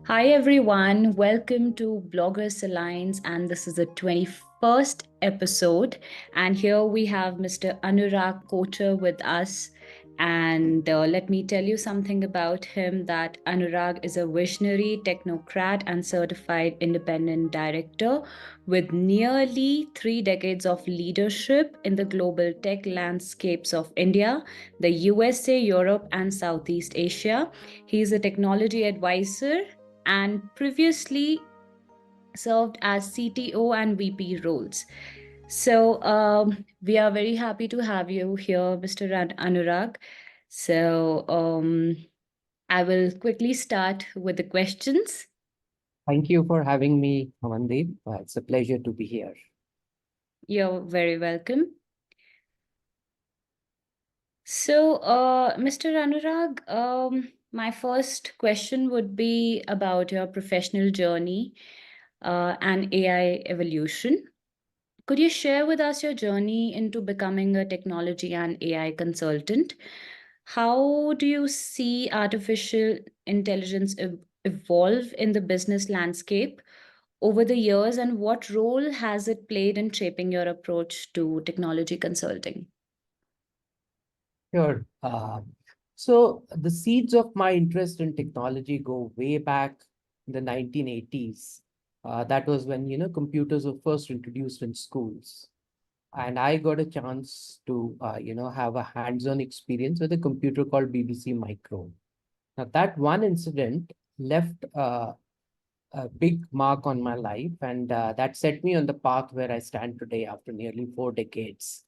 Hi everyone, welcome to Bloggers Alliance, and this is the 21st episode. And here we have Mr. Anuraag Kochhar with us. And let me tell you something about him that Anurag is a visionary technocrat and certified independent director with nearly 3 decades of leadership in the global tech landscapes of India, the USA, Europe, and Southeast Asia. He is a technology advisor and previously served as CTO and VP roles. So we are very happy to have you here, Mr. Anurag. So I will quickly start with the questions. Thank you for having me, Amandeep. It's a pleasure to be here. You're very welcome. So, Mr. Anurag, my first question would be about your professional journey and AI evolution. Could you share with us your journey into becoming a technology and AI consultant? How do you see artificial intelligence evolve in the business landscape over the years, and what role has it played in shaping your approach to technology consulting? Sure. So the seeds of my interest in technology go way back in the 1980s. That was when, computers were first introduced in schools. And I got a chance to, have a hands-on experience with a computer called BBC Micro. Now, that one incident left a big mark on my life, and that set me on the path where I stand today after nearly 4 decades.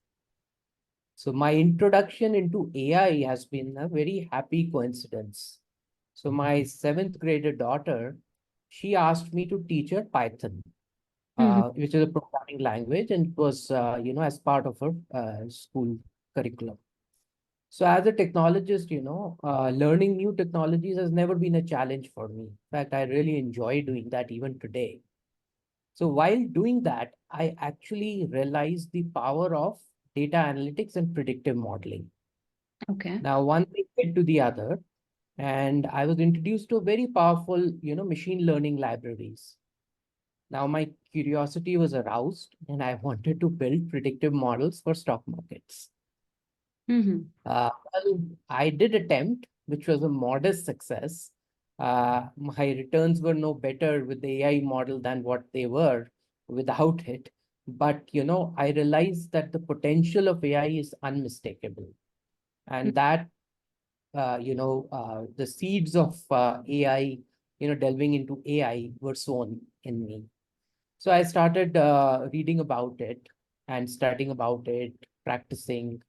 So my introduction into AI has been a very happy coincidence. So my seventh grader daughter, she asked me to teach her Python, Mhm. which is a programming language, and it was, as part of her school curriculum. So as a technologist, learning new technologies has never been a challenge for me. In fact, I really enjoy doing that even today. So while doing that, I actually realized the power of data analytics and predictive modeling. Okay. Now, one thing led to the other, and I was introduced to very powerful, machine learning libraries. Now, my curiosity was aroused, and I wanted to build predictive models for stock markets. Mhm. Well, I did attempt, which was a modest success. My returns were no better with the AI model than what they were without it. But, I realized that the potential of AI is unmistakable. And that, the seeds of AI, delving into AI were sown in me. So I started reading about it and studying about it, practicing,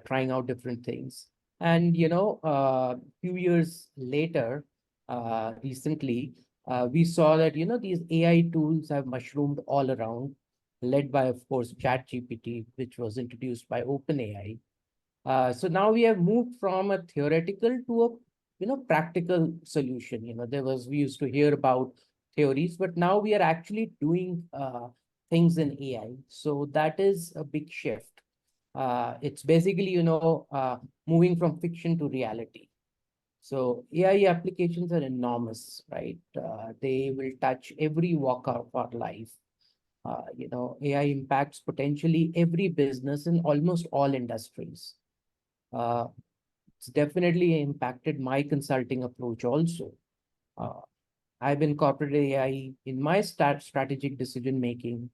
trying out different things. And, a few years later, recently, we saw that, these AI tools have mushroomed all around, led by, of course, ChatGPT, which was introduced by OpenAI. So now we have moved from a theoretical to a practical solution. We used to hear about theories, but now we are actually doing things in AI. So that is a big shift. It's basically moving from fiction to reality. So AI applications are enormous, right? They will touch every walk of our life. AI impacts potentially every business in almost all industries. Uh, it's definitely impacted my consulting approach also. Uh, I've incorporated AI in my strategic decision making,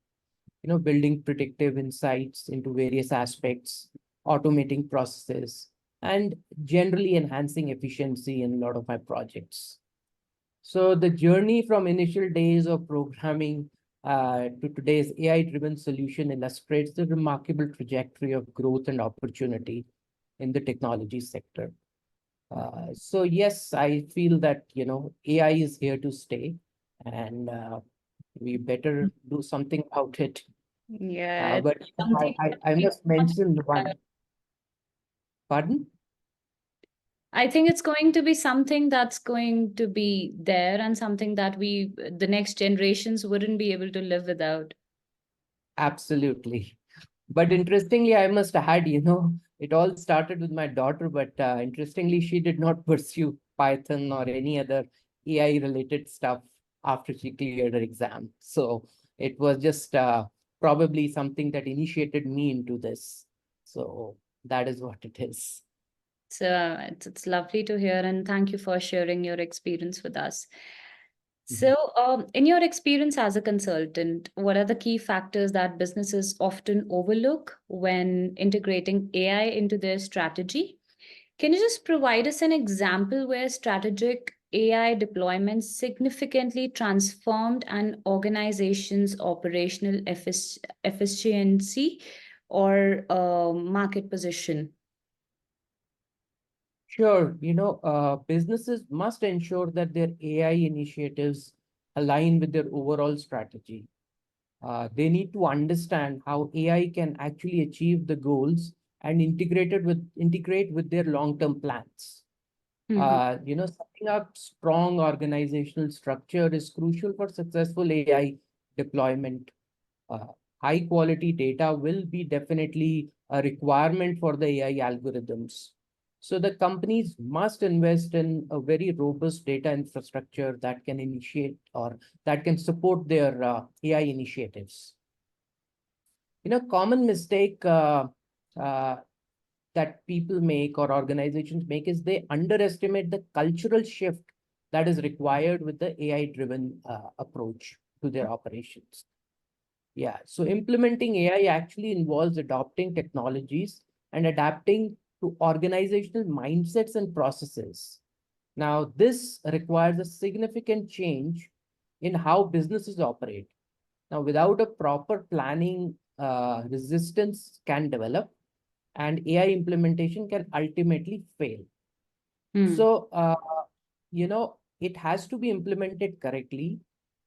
building predictive insights into various aspects, automating processes, and generally enhancing efficiency in a lot of my projects. So the journey from initial days of programming to today's AI-driven solution illustrates the remarkable trajectory of growth and opportunity in the technology sector. So yes, I feel that AI is here to stay, and we better do something about it. Yeah, it's But something that I we must mention want. one. Pardon? I think it's going to be something that's going to be there and something that the next generations wouldn't be able to live without. Absolutely. But interestingly, I must add, it all started with my daughter, but interestingly, she did not pursue Python or any other AI related stuff after she cleared her exam. So it was just probably something that initiated me into this. So that is what it is. It's lovely to hear, and thank you for sharing your experience with us. Mhm. So, in your experience as a consultant, what are the key factors that businesses often overlook when integrating AI into their strategy? Can you just provide us an example where strategic AI deployment significantly transformed an organization's operational efficiency or market position? Sure, businesses must ensure that their AI initiatives align with their overall strategy. They need to understand how AI can actually achieve the goals and integrate with their long-term plans. Mhm. Setting up strong organizational structure is crucial for successful AI deployment. uh, High quality data will be definitely a requirement for the AI algorithms. So the companies must invest in a very robust data infrastructure that can initiate or that can support their AI initiatives. Common mistake uh, that people make or organizations make is they underestimate the cultural shift that is required with the AI driven approach to their operations. Yeah, so implementing AI actually involves adopting technologies and adapting to organizational mindsets and processes. Now, this requires a significant change in how businesses operate. Now, without a proper planning, resistance can develop and AI implementation can ultimately fail. Hmm. So, it has to be implemented correctly.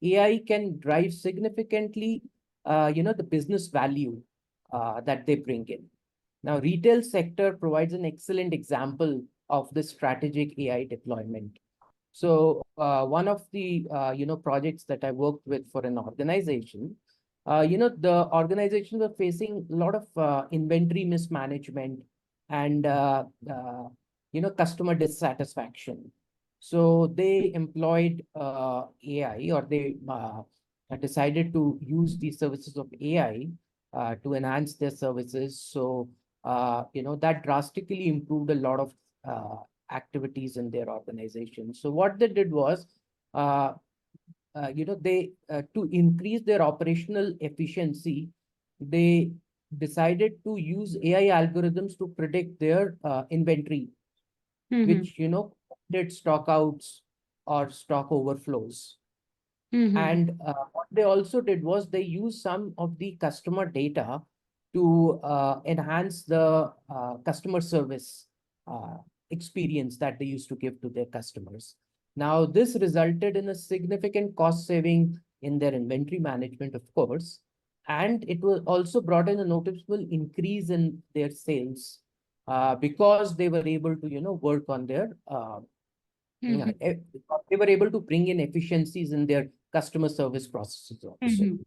AI can drive significantly, the business value that they bring in. Now, retail sector provides an excellent example of the strategic AI deployment. So one of the projects that I worked with for an organization, the organizations were facing a lot of inventory mismanagement and customer dissatisfaction. So they employed AI, or they decided to use the services of AI to enhance their services. So that drastically improved a lot of activities in their organization. So what they did was, uh, they to increase their operational efficiency, they decided to use AI algorithms to predict their inventory, Mhm. which did stock outs or stock overflows. Mhm. And what they also did was they used some of the customer data to enhance the customer service uh, experience that they used to give to their customers. Now, this resulted in a significant cost saving in their inventory management, of course, and it was also brought in a noticeable increase in their sales because they were able to, work on their Mhm. they were able to bring in efficiencies in their customer service processes also. Mhm.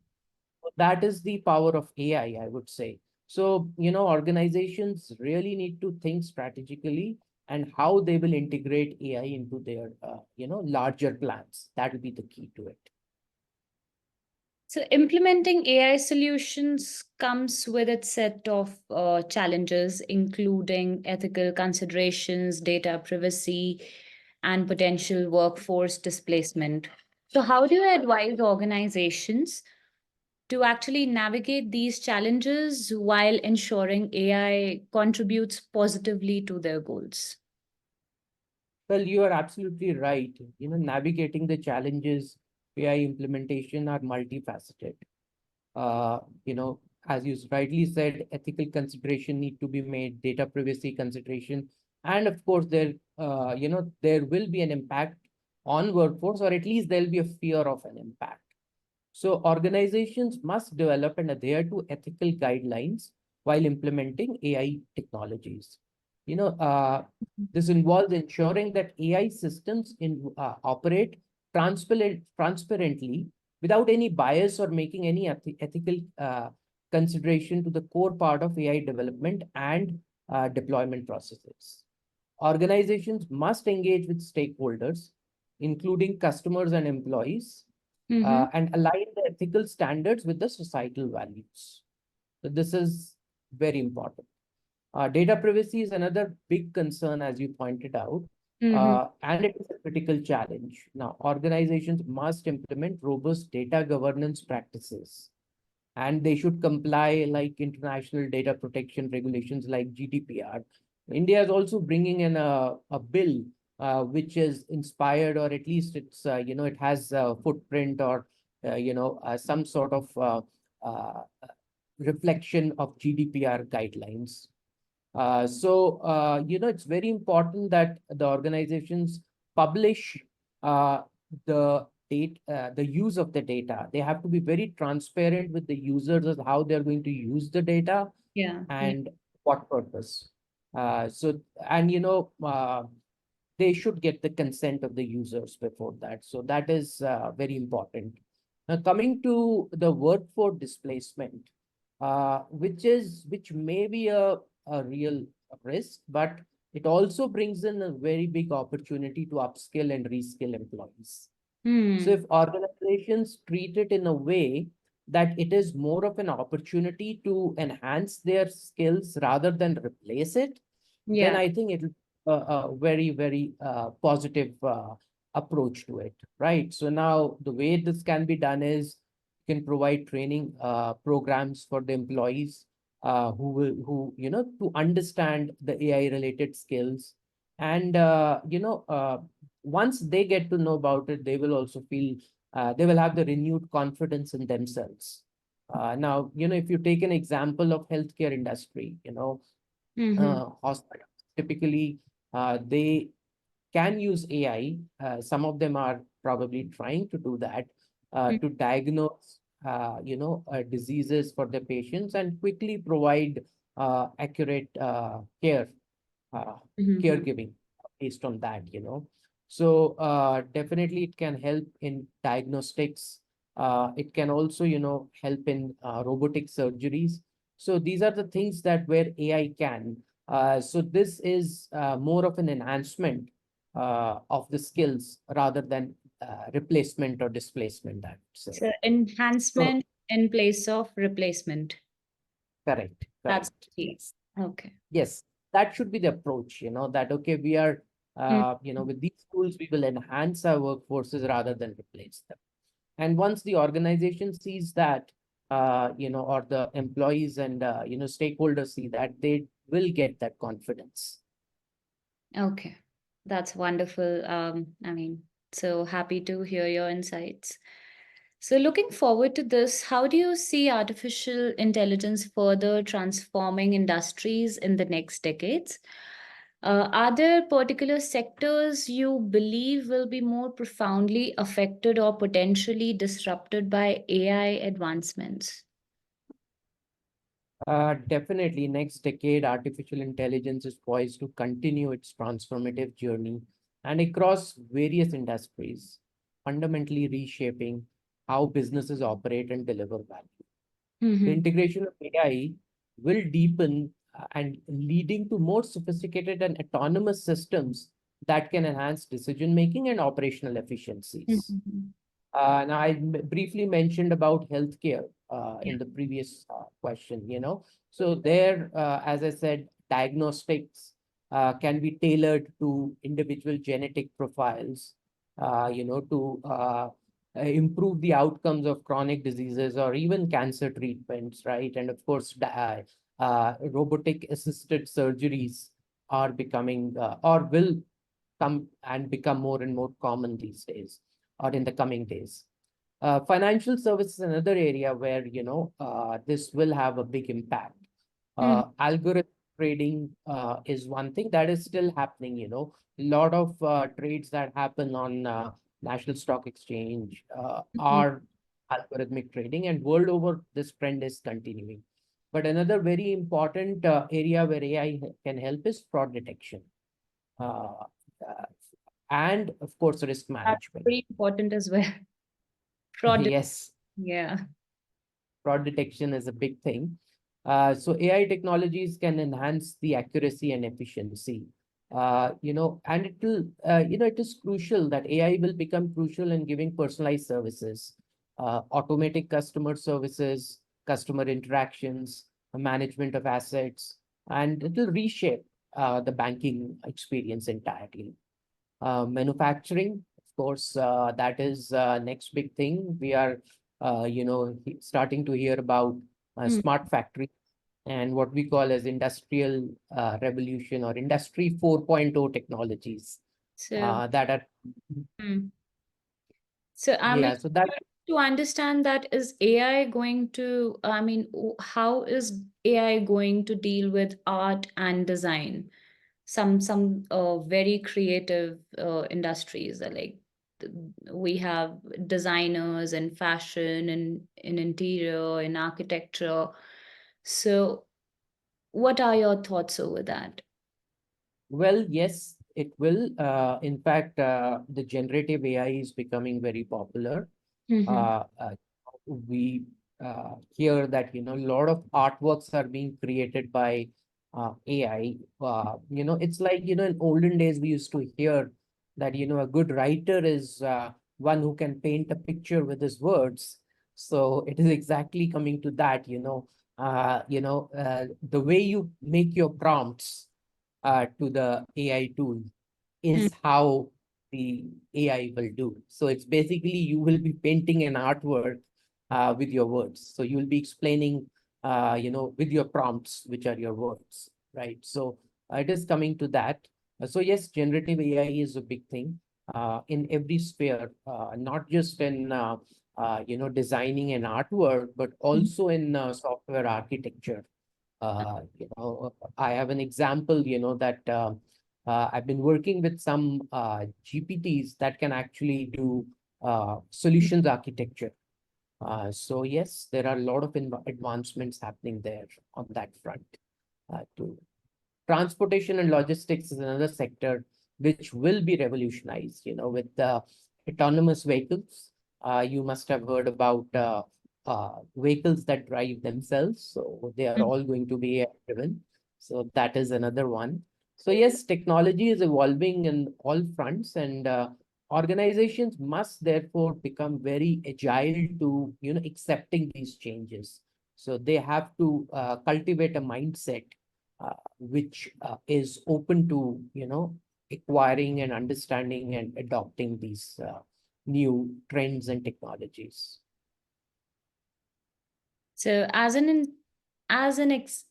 So that is the power of AI, I would say. So, organizations really need to think strategically and how they will integrate AI into their, larger plans. That will be the key to it. So, implementing AI solutions comes with its set of challenges, including ethical considerations, data privacy, and potential workforce displacement. So, how do you advise organizations to actually navigate these challenges while ensuring AI contributes positively to their goals? Well, you are absolutely right. Navigating the challenges AI implementation are multifaceted. uh, you know, as you rightly said, ethical consideration need to be made, data privacy consideration, and of course, there will be an impact on workforce, or at least there'll be a fear of an impact. So organizations must develop and adhere to ethical guidelines while implementing AI technologies. You know, uh, this involves ensuring that AI systems operate transparently without any bias or making any ethical consideration to the core part of AI development and deployment processes. Organizations must engage with stakeholders including customers and employees, Mm-hmm. and align the ethical standards with the societal values. So this is very important. Data privacy is another big concern, as you pointed out, Mm-hmm. and it is a critical challenge. Now, organizations must implement robust data governance practices, and they should comply like international data protection regulations like GDPR. India is also bringing in a bill which is inspired, or at least it's it has a footprint, or some sort of uh, reflection of GDPR guidelines. It's very important that the organizations publish uh, the use of the data. They have to be very transparent with the users as how they're going to use the data Yeah. Yeah. and what purpose. So, and they should get the consent of the users before that. So that is very important. Now, coming to the workforce displacement, which may be a real risk, but it also brings in a very big opportunity to upskill and reskill employees. So Hmm. if organizations treat it in a way that it is more of an opportunity to enhance their skills rather than replace it, then Yeah. I think it'll a very, very positive approach to it, right? So now the way this can be done is you can provide training programs for the employees to understand the AI related skills. And, once they get to know about it, they will also feel, they will have the renewed confidence in themselves. Now, if you take an example of healthcare industry, Mm-hmm. hospitals typically they can use AI. Some of them are probably trying to do that to diagnose, diseases for the patients and quickly provide accurate care, uh, Mm-hmm. caregiving based on that, So definitely it can help in diagnostics. It can also, help in robotic surgeries. So these are the things that where AI can. So this is more of an enhancement of the skills rather than replacement or displacement, I would say. So So enhancement in place of replacement. correct, That's correct. the key. Yes. Okay. Yes, that should be the approach, that, okay, we are, Mm. with these tools, we will enhance our workforces rather than replace them. And once the organization sees that, or the employees and, stakeholders see that, they will get that confidence. Okay. That's wonderful. I mean, so happy to hear your insights. So, looking forward to this, how do you see artificial intelligence further transforming industries in the next decades? Are there particular sectors you believe will be more profoundly affected or potentially disrupted by AI advancements? Definitely, next decade, artificial intelligence is poised to continue its transformative journey and across various industries, fundamentally reshaping how businesses operate and deliver value. The Hmm. integration of AI will deepen and leading to more sophisticated and autonomous systems that can enhance decision making and operational efficiencies. Hmm. Now, briefly mentioned about healthcare Yeah. in the previous question, So there, as I said, diagnostics can be tailored to individual genetic profiles, to improve the outcomes of chronic diseases or even cancer treatments, right? And of course, robotic assisted surgeries are becoming or will come and become more and more common these days or in the coming days. Financial services is another area where this will have a big impact. Mhm. Algorithm trading is one thing that is still happening. A lot of trades that happen on National Stock Exchange Mhm. are algorithmic trading, and world over this trend is continuing. But another very important area where AI can help is fraud detection. Uh, uh, and of course, risk That's management. very important as well. Fraud. Yes, Yeah. fraud detection is a big thing. So AI technologies can enhance the accuracy and efficiency. And it will, it is crucial that AI will become crucial in giving personalized services, automatic customer services, customer interactions, management of assets, and it will reshape the banking experience entirely. Manufacturing, of course, that is next big thing. We are, starting to hear about Mm. smart factory and what we call as industrial revolution or industry 4.0 technologies So, that are, mm. So I'm yeah, like so that to understand that is AI going to, I mean, how is AI going to deal with art and design? Some very creative industries are like th- we have designers in fashion and in interior in architecture. So what are your thoughts over that? Well, yes, it will. In fact, the generative AI is becoming very popular. Mm-hmm. Uh, uh, we hear that, a lot of artworks are being created by AI. It's like, in olden days, we used to hear that, a good writer is one who can paint a picture with his words. So it is exactly coming to that, the way you make your prompts to the AI tool is how the AI will do. So it's basically you will be painting an artwork with your words. So you will be explaining, with your prompts, which are your words, right? So it is coming to that. So yes, generative AI is a big thing in every sphere, not just in designing an artwork, but Mm-hmm. also in software architecture. I have an example, that I've been working with some GPTs that can actually do solutions architecture. So yes, there are a lot of advancements happening there on that front too. Transportation and logistics is another sector which will be revolutionized, with autonomous vehicles. You must have heard about vehicles that drive themselves. So they are all going to be AI driven. So that is another one. So yes, technology is evolving in all fronts, and organizations must therefore become very agile to, accepting these changes. So they have to cultivate a mindset which is open to, acquiring and understanding and adopting these new trends and technologies. So, as an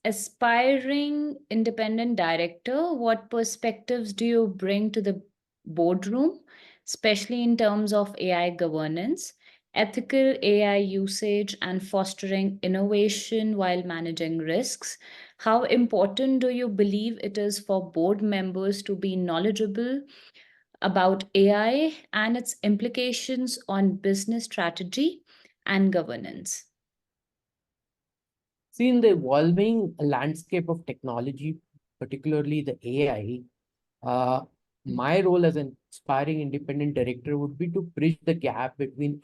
aspiring independent director, what perspectives do you bring to the boardroom, especially in terms of AI governance, ethical AI usage, and fostering innovation while managing risks? How important do you believe it is for board members to be knowledgeable about AI and its implications on business strategy and governance? See, in the evolving landscape of technology, particularly the AI, my role as an aspiring independent director would be to bridge the gap between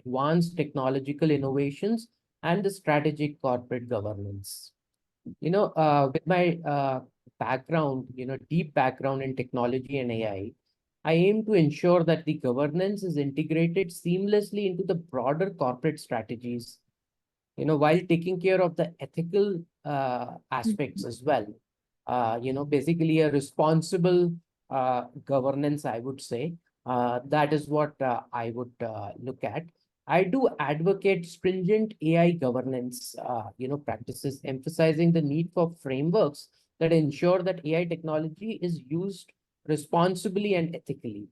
advanced technological innovations and the strategic corporate governance. With my background, deep background in technology and AI, I aim to ensure that the governance is integrated seamlessly into the broader corporate strategies, while taking care of the ethical aspects as well. Basically a responsible governance, I would say. That is what I would look at. I do advocate stringent AI governance, practices, emphasizing the need for frameworks that ensure that AI technology is used responsibly and ethically.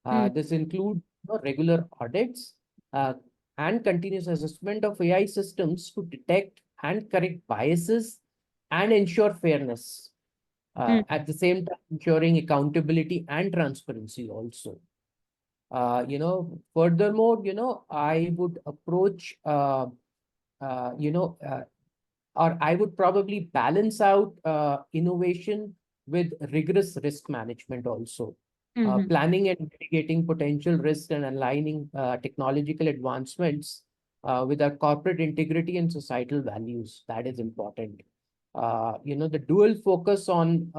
Mm, This includes, regular audits uh, and continuous assessment of AI systems to detect and correct biases and ensure fairness. mm, At the same time, ensuring accountability and transparency also. Furthermore, I would approach, you know, or I would probably balance out innovation with rigorous risk management also. mhm. Planning and mitigating potential risks and aligning technological advancements with our corporate integrity and societal values. That is important. The dual focus on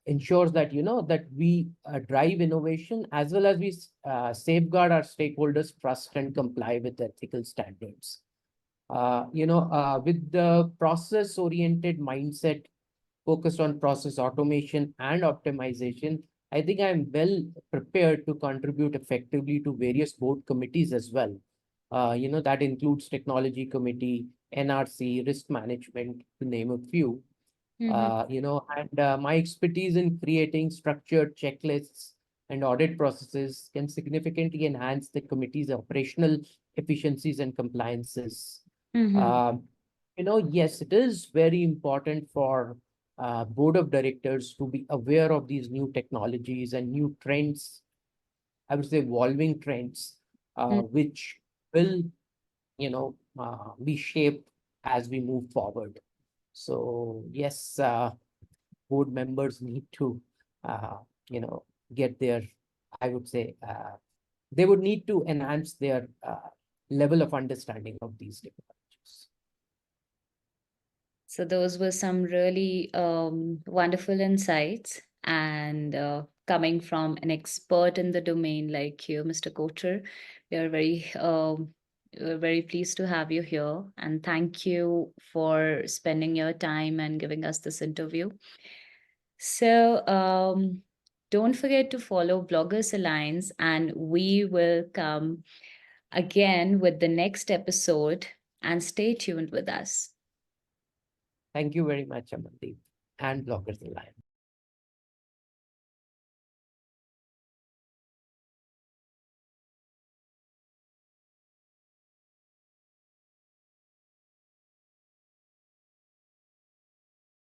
ensures that, that we drive innovation as well as we safeguard our stakeholders' trust and comply with ethical standards. With the process-oriented mindset focused on process automation and optimization, I think I'm well prepared to contribute effectively to various board committees as well. That includes technology committee, NRC, risk management, to name a few. Mm-hmm. And my expertise in creating structured checklists and audit processes can significantly enhance the committee's operational efficiencies and compliances. Mm-hmm. Um, yes, it is very important for board of directors to be aware of these new technologies and new trends, I would say evolving trends, which will, be shaped as we move forward. So yes, board members need to, uh, get their, I would say, they would need to enhance their level of understanding of these technologies. So those were some really wonderful insights. And coming from an expert in the domain like you, Mr. Kochhar, we're very pleased to have you here. And thank you for spending your time and giving us this interview. So don't forget to follow Bloggers Alliance, and we will come again with the next episode. And stay tuned with us. Thank you very much, Amandeep and Bloggers Alliance.